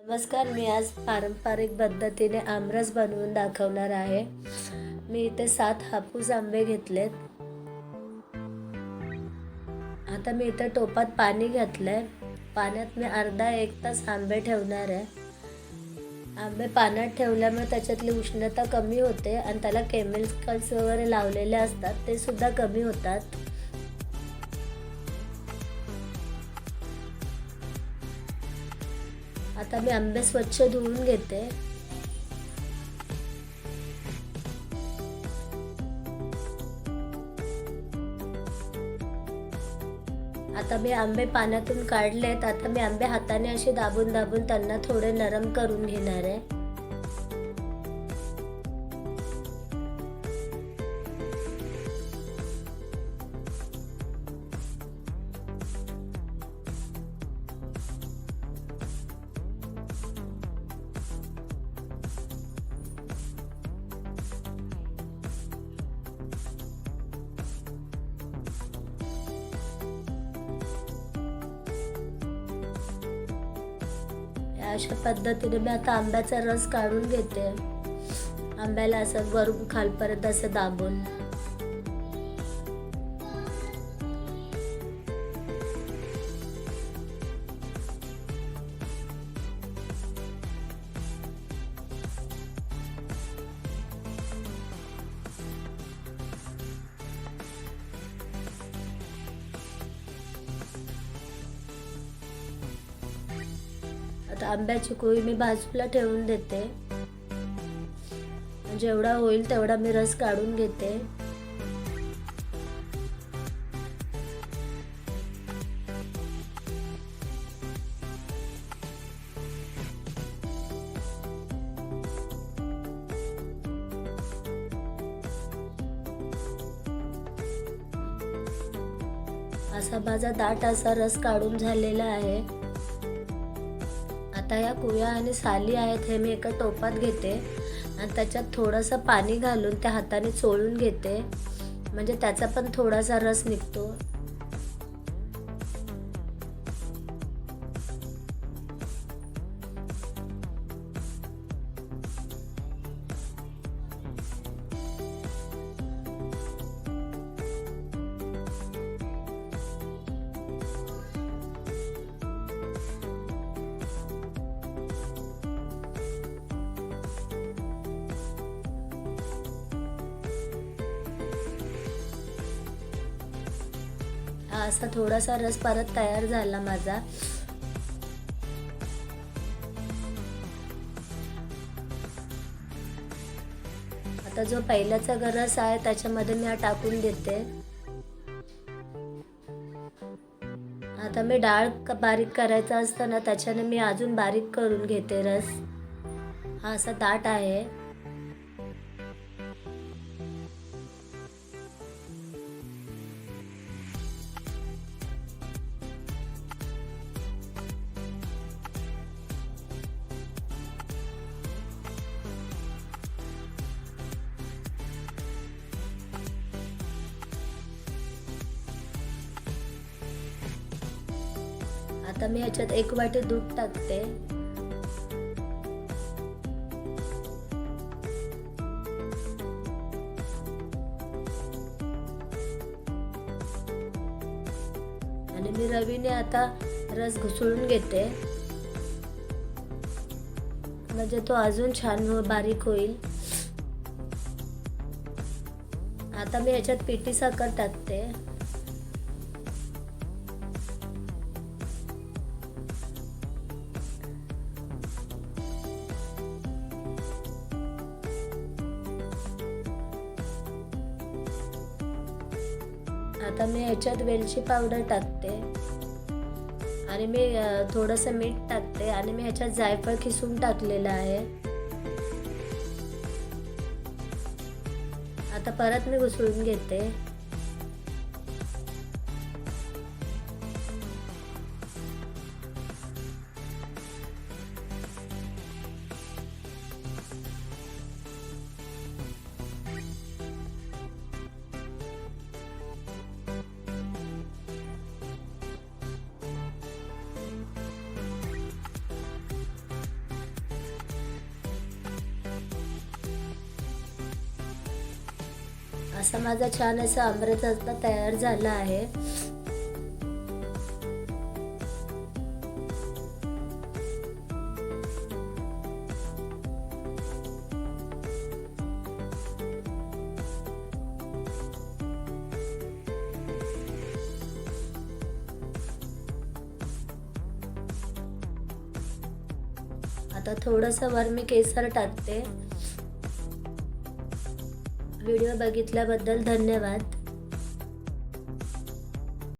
नमस्कार. मी आज पारंपरिक पद्धतीने आमरस बनवून दाखवणार आहे. मी इथे 7 हापूस आंबे घेतलेत. आता मी इथे टोपात पाणी घातलंय. पाण्यात मी अर्धा एक तास आंबे ठेवणार आहे. आंबे पाण्यात ठेवल्यामुळे त्याच्यातली उष्णता कमी होते आणि त्याला केमिकल्स वगैरे लावलेले असतात, ते सुद्धा कमी होतात. आता मी आंबे स्वच्छ धुवून घेते. आता मी आंबे पाण्यातून काढलेत. आता मी आंबे हाताने असे दाबून दाबून त्यांना थोडे नरम करून घेणार आहे. अशा पद्धतीने मी आता आंब्याचा रस काढून घेते. आंब्याला असं वरून खालपर्यंत असं दाबून. आता आंब्याची कोळी मी बाजूला ठेवून देते. जेवढा होईल तेवढा मी रस काढून घेते. असा माझा दाट असा रस काढून झालेला आहे. आता या कुया आणि साली आहेत हे मी एका टोपात घेते आणि त्याच्यात थोडंसं पाणी घालून त्या हाताने चोळून घेते, म्हणजे त्याचा पण थोडासा रस निघतो. असा थोडासा रस परत तयार झाला माझा. आता जो पहिल्याचा रस आहे त्याच्यामध्ये मी हा टाकून देते. आता मी डाळ बारीक करायचा असतं ना, त्याच्याने मी अजून बारीक करून घेते रस. हा असा दाट आहे. आता मी ह्याच्यात 1 वाटी दूध टाकते. आणि मी रवीने आता रस घुसळून घेते, म्हणजे तो अजून छान बारीक होईल. आता मी ह्याच्यात पिठी साखर टाकते. आता मी ह्याच्यात वेलची पावडर टाकते आणि मी थोडंसं मीठ टाकते आणि मी ह्याच्यात जायफळ खिसून टाकलेलं आहे. आता परत मी घुसळून घेते. असा माझा छान असा आमरस आता तयार झाला आहे. आता थोडंसं वर मी केसर टाकते. व्हिडिओ बघितल्याबद्दल धन्यवाद.